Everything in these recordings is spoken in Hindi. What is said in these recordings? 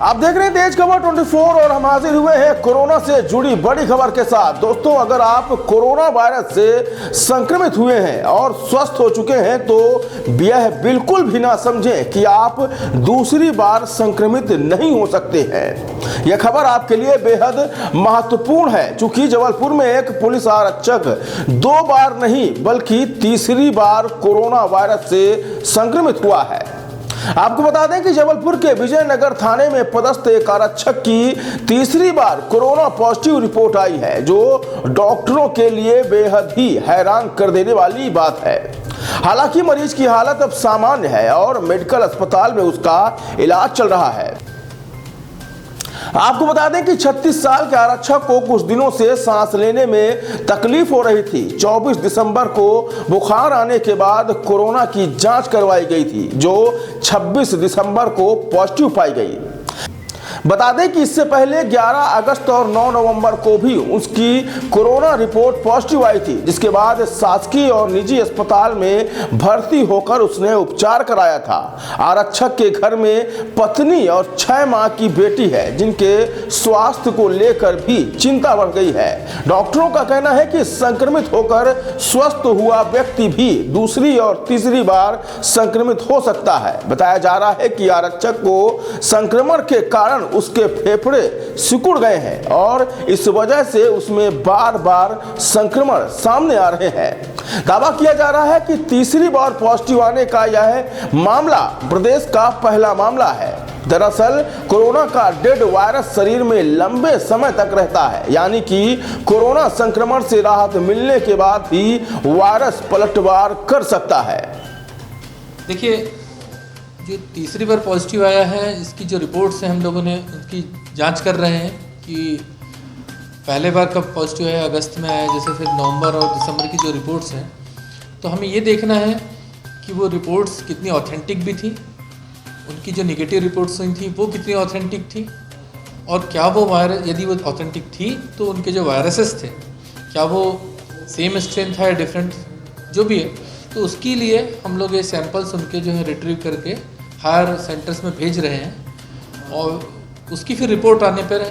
आप देख रहे हैं तेज खबर 24 और हम हाजिर हुए हैं कोरोना से जुड़ी बड़ी खबर के साथ। दोस्तों, अगर आप कोरोना वायरस से संक्रमित हुए हैं और स्वस्थ हो चुके हैं तो यह बिल्कुल भी ना समझें कि आप दूसरी बार संक्रमित नहीं हो सकते हैं। यह खबर आपके लिए बेहद महत्वपूर्ण है, क्योंकि जबलपुर में एक पुलिस आरक्षक 2 बार नहीं बल्कि तीसरी बार कोरोना वायरस से संक्रमित हुआ है। आपको बता दें कि जबलपुर के विजयनगर थाने में पदस्थ एक आरक्षक की तीसरी बार कोरोना पॉजिटिव रिपोर्ट आई है, जो डॉक्टरों के लिए बेहद ही हैरान कर देने वाली बात है। हालांकि मरीज की हालत अब सामान्य है और मेडिकल अस्पताल में उसका इलाज चल रहा है। आपको बता दें कि 36 साल के आरक्षक को कुछ दिनों से सांस लेने में तकलीफ हो रही थी। 24 दिसंबर को बुखार आने के बाद कोरोना की जांच करवाई गई थी, जो 26 दिसंबर को पॉजिटिव पाई गई। बता दें कि इससे पहले 11 अगस्त और 9 नवंबर को भी उसकी कोरोना रिपोर्ट पॉजिटिव आई थी, जिसके बाद शासकीय और निजी अस्पताल में भर्ती होकर उसने उपचार कराया था। आरक्षक के घर में पत्नी और 6 माह की बेटी है, जिनके स्वास्थ्य को लेकर भी चिंता बढ़ गई है। डॉक्टरों का कहना है कि संक्रमित होकर स्वस्थ हुआ व्यक्ति भी दूसरी और तीसरी बार संक्रमित हो सकता है। बताया जा रहा है कि आरक्षक को संक्रमण के कारण उसके फेफड़े सिकुड़ गए हैं और इस वजह से उसमें बार बार संक्रमण सामने आ रहे हैं। दावा किया जा रहा है कि तीसरी बार पॉजिटिव आने का यह मामला प्रदेश का पहला मामला है। दरअसल कोरोना का डेड वायरस शरीर में लंबे समय तक रहता है, यानी कि कोरोना संक्रमण से राहत मिलने के बाद ही वायरस पलटवार कर सकता है। देखिए, जो तीसरी बार पॉजिटिव आया है, इसकी जो रिपोर्ट्स हैं हम लोगों ने उनकी जांच कर रहे हैं कि पहले बार कब पॉजिटिव आया, अगस्त में आया, जैसे फिर नवंबर और दिसंबर की जो रिपोर्ट्स हैं, तो हमें ये देखना है कि वो रिपोर्ट्स कितनी ऑथेंटिक भी थी, उनकी जो निगेटिव रिपोर्ट्स हुई थी वो कितनी ऑथेंटिक थी, और क्या वो वायरस, यदि वो ऑथेंटिक थी तो उनके जो वायरसेस थे क्या वो सेम स्ट्रेन था या डिफरेंट, जो भी है, तो उसके लिए हम लोग ये सैंपल्स उनके जो है रिट्रीव करके हायर सेंटर्स में भेज रहे हैं और उसकी फिर रिपोर्ट आने पर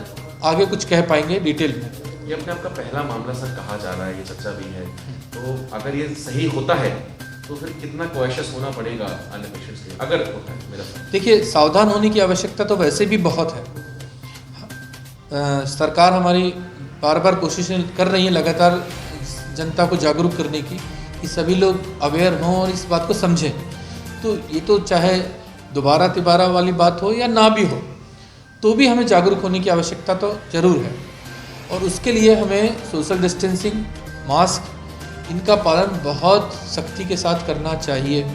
आगे कुछ कह पाएंगे डिटेल में। ये अपने आपका पहला मामला सर कहा जा रहा है, ये चर्चा भी है, तो अगर ये सही होता है तो फिर कितना कॉशियस होना पड़ेगा अन्य पेशेंट्स के लिए, अगर होता है मेरा? देखिए, सावधान होने की आवश्यकता तो वैसे भी बहुत है। सरकार हमारी बार बार कोशिशें कर रही है लगातार जनता को जागरूक करने की, कि सभी लोग अवेयर हों और इस बात को समझें। तो ये तो चाहे दोबारा तिबारा वाली बात हो या ना भी हो, तो भी हमें जागरूक होने की आवश्यकता तो ज़रूर है। और उसके लिए हमें सोशल डिस्टेंसिंग, मास्क, इनका पालन बहुत सख्ती के साथ करना चाहिए।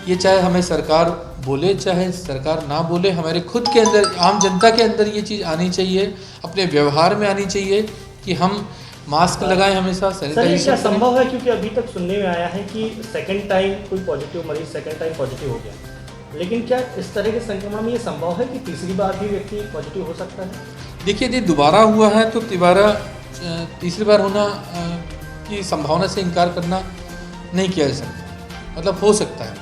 ये चाहे हमें सरकार बोले चाहे सरकार ना बोले, हमारे खुद के अंदर, आम जनता के अंदर ये चीज़ आनी चाहिए, अपने व्यवहार में आनी चाहिए कि हम मास्क लगाएं हमेशा, सैनिटाइजेशन। क्या संभव है, क्योंकि अभी तक सुनने में आया है कि सेकंड टाइम कोई पॉजिटिव मरीज सेकंड टाइम पॉजिटिव हो गया, लेकिन क्या इस तरह के संक्रमण में ये संभव है कि तीसरी बार भी व्यक्ति पॉजिटिव हो सकता है? देखिए, यदि दोबारा हुआ है तो तीसरी बार होना की संभावना से इनकार करना नहीं किया जा सकता। मतलब हो सकता है,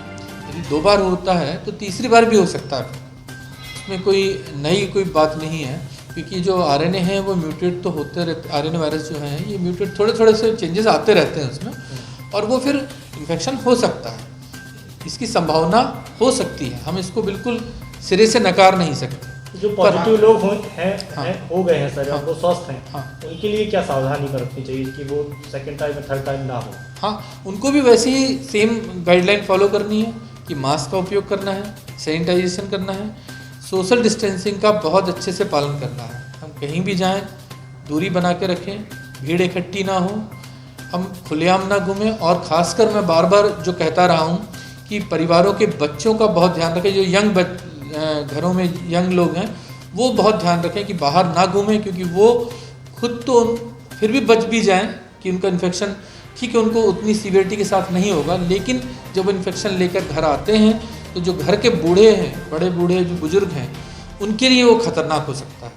यदि 2 बार होता है तो तीसरी बार भी हो सकता है। उसमें कोई नई कोई बात नहीं है, क्योंकि जो आरएनए हैं वो म्यूटेट तो होते रहते, आरएनए वायरस जो हैं ये म्यूटेट थोड़े थोड़े से चेंजेस आते रहते हैं उसमें, और वो फिर इन्फेक्शन हो सकता है। इसकी संभावना हो सकती है, हम इसको बिल्कुल सिरे से नकार नहीं सकते। जो पॉजिटिव लोग हो गए हैं सर, हाँ, वो स्वस्थ हैं, हाँ, उनके लिए क्या सावधानी बरतनी चाहिए कि वो सेकंड टाइम या थर्ड टाइम ना हो? हाँ, उनको भी वैसे ही सेम गाइडलाइन फॉलो करनी है कि मास्क का उपयोग करना है, सैनिटाइजेशन करना है, सोशल डिस्टेंसिंग का बहुत अच्छे से पालन करना है। हम कहीं भी जाएं दूरी बना के रखें, भीड़ इकट्ठी ना हो, हम खुलेआम ना घूमें, और ख़ासकर मैं बार बार जो कहता रहा हूँ कि परिवारों के बच्चों का बहुत ध्यान रखें। जो घरों में यंग लोग हैं वो बहुत ध्यान रखें कि बाहर ना घूमें, क्योंकि वो खुद तो फिर भी बच भी जाएं कि उनका इन्फेक्शन, ठीक है, उनको उतनी सीवियरिटी के साथ नहीं होगा, लेकिन जब इन्फेक्शन लेकर घर आते हैं तो जो घर के बूढ़े हैं, बड़े बूढ़े जो बुजुर्ग हैं, उनके लिए वो खतरनाक हो सकता है।